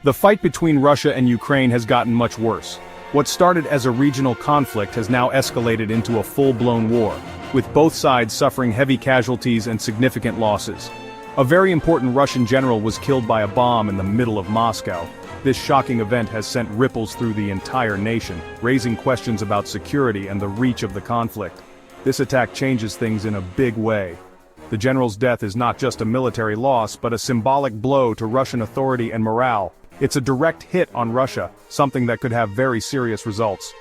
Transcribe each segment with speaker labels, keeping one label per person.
Speaker 1: The fight between Russia and Ukraine has gotten much worse. What started as a regional conflict has now escalated into a full-blown war, with both sides suffering heavy casualties and significant losses. A very important Russian general was killed by a bomb in the middle of Moscow. This shocking event has sent ripples through the entire nation, raising questions about security and the reach of the conflict. This attack changes things in a big way. The general's death is not just a military loss but a symbolic blow to Russian authority and morale. It's a direct hit on Russia, something that could have very serious results.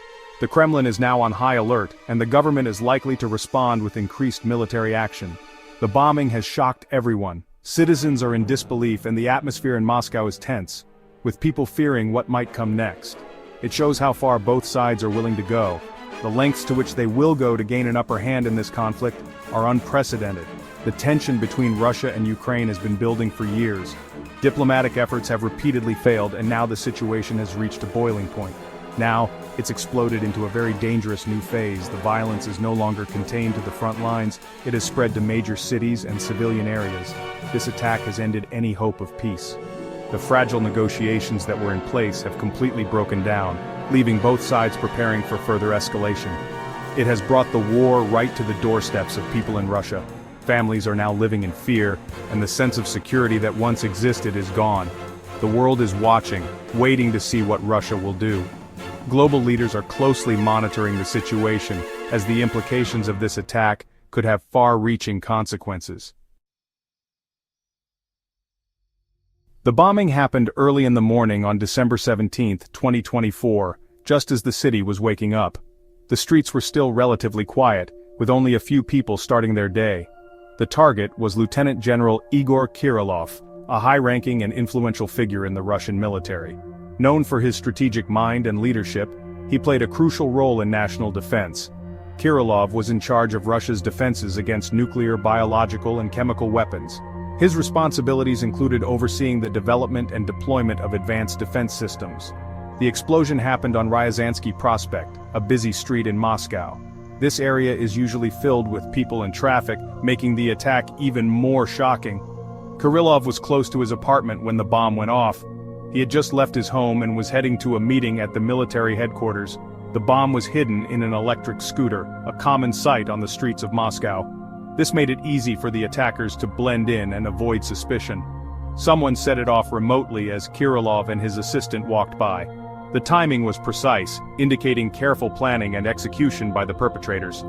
Speaker 1: The Kremlin is now on high alert, and the government is likely to respond with increased military action. The bombing has shocked everyone. Citizens are in disbelief and the atmosphere in Moscow is tense, with people fearing what might come next. It shows how far both sides are willing to go. The lengths to which they will go to gain an upper hand in this conflict are unprecedented. The tension between Russia and Ukraine has been building for years. Diplomatic efforts have repeatedly failed, and now the situation has reached a boiling point. Now, it's exploded into a very dangerous new phase. The violence is no longer contained to the front lines, it has spread to major cities and civilian areas. This attack has ended any hope of peace. The fragile negotiations that were in place have completely broken down, leaving both sides preparing for further escalation. It has brought the war right to the doorsteps of people in Russia. Families are now living in fear, and the sense of security that once existed is gone. The world is watching, waiting to see what Russia will do. Global leaders are closely monitoring the situation, as the implications of this attack could have far-reaching consequences. The bombing happened early in the morning on December 17, 2024, just as the city was waking up. The streets were still relatively quiet, with only a few people starting their day. The target was Lieutenant General Igor Kirillov, a high-ranking and influential figure in the Russian military. Known for his strategic mind and leadership, he played a crucial role in national defense. Kirillov was in charge of Russia's defenses against nuclear, biological, and chemical weapons. His responsibilities included overseeing the development and deployment of advanced defense systems. The explosion happened on Ryazansky Prospect, a busy street in Moscow. This area is usually filled with people and traffic, making the attack even more shocking. Kirillov was close to his apartment when the bomb went off. He had just left his home and was heading to a meeting at the military headquarters. The bomb was hidden in an electric scooter, a common sight on the streets of Moscow. This made it easy for the attackers to blend in and avoid suspicion. Someone set it off remotely as Kirillov and his assistant walked by. The timing was precise, indicating careful planning and execution by the perpetrators.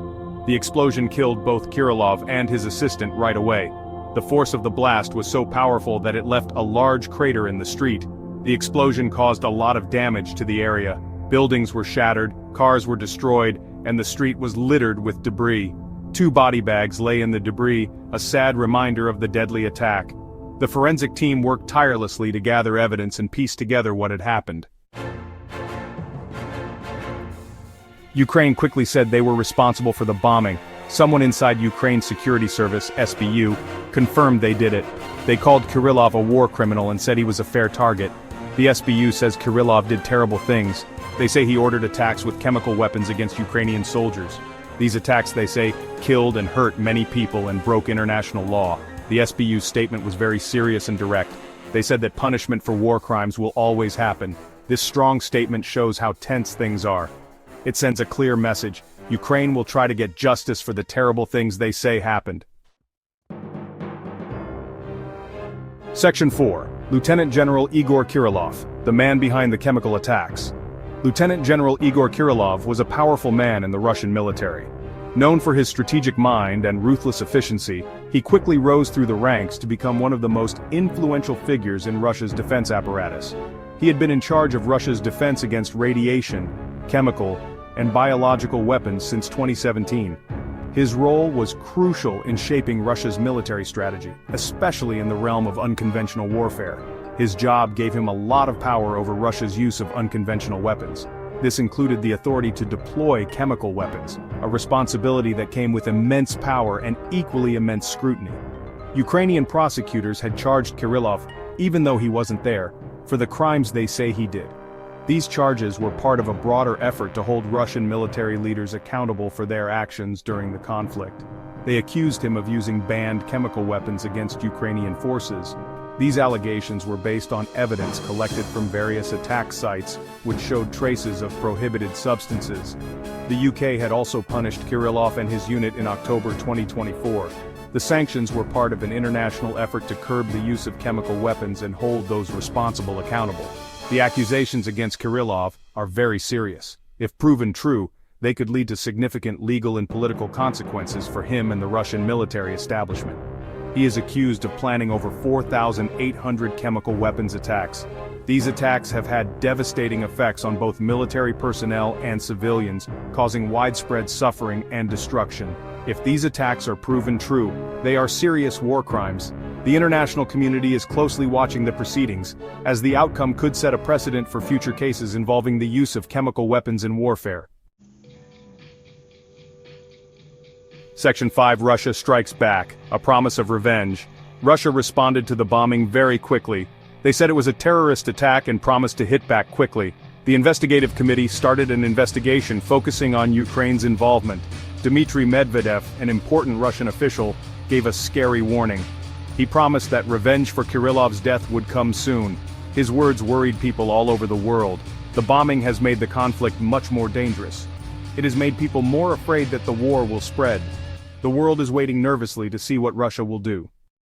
Speaker 1: The explosion killed both Kirillov and his assistant right away. The force of the blast was so powerful that it left a large crater in the street. The explosion caused a lot of damage to the area. Buildings were shattered, cars were destroyed, and the street was littered with debris. 2 body bags lay in the debris, a sad reminder of the deadly attack. The forensic team worked tirelessly to gather evidence and piece together what had happened. Ukraine quickly said they were responsible for the bombing. Someone inside Ukraine's security service, SBU, confirmed they did it. They called Kirillov a war criminal and said he was a fair target. The SBU says Kirillov did terrible things. They say he ordered attacks with chemical weapons against Ukrainian soldiers. These attacks, they say, killed and hurt many people and broke international law. The SBU's statement was very serious and direct. They said that punishment for war crimes will always happen. This strong statement shows how tense things are. It sends a clear message. Ukraine will try to get justice for the terrible things they say happened. Section 4. Lieutenant General Igor Kirillov, the man behind the chemical attacks. Lieutenant General Igor Kirillov was a powerful man in the Russian military. Known for his strategic mind and ruthless efficiency, he quickly rose through the ranks to become one of the most influential figures in Russia's defense apparatus. He had been in charge of Russia's defense against radiation, chemical, and biological weapons since 2017. His role was crucial in shaping Russia's military strategy, especially in the realm of unconventional warfare. His job gave him a lot of power over Russia's use of unconventional weapons. This included the authority to deploy chemical weapons, a responsibility that came with immense power and equally immense scrutiny. Ukrainian prosecutors had charged Kirillov, even though he wasn't there, for the crimes they say he did. These charges were part of a broader effort to hold Russian military leaders accountable for their actions during the conflict. They accused him of using banned chemical weapons against Ukrainian forces. These allegations were based on evidence collected from various attack sites, which showed traces of prohibited substances. The UK had also punished Kirillov and his unit in October 2024. The sanctions were part of an international effort to curb the use of chemical weapons and hold those responsible accountable. The accusations against Kirillov are very serious. If proven true, they could lead to significant legal and political consequences for him and the Russian military establishment. He is accused of planning over 4,800 chemical weapons attacks. These attacks have had devastating effects on both military personnel and civilians, causing widespread suffering and destruction. If these attacks are proven true, they are serious war crimes. The international community is closely watching the proceedings, as the outcome could set a precedent for future cases involving the use of chemical weapons in warfare. Section 5. Russia strikes back, a promise of revenge. Russia responded to the bombing very quickly. They said it was a terrorist attack and promised to hit back quickly. The investigative committee started an investigation focusing on Ukraine's involvement. Dmitry Medvedev, an important Russian official, gave a scary warning. He promised that revenge for Kirillov's death would come soon. His words worried people all over the world. The bombing has made the conflict much more dangerous. It has made people more afraid that the war will spread. The world is waiting nervously to see what Russia will do.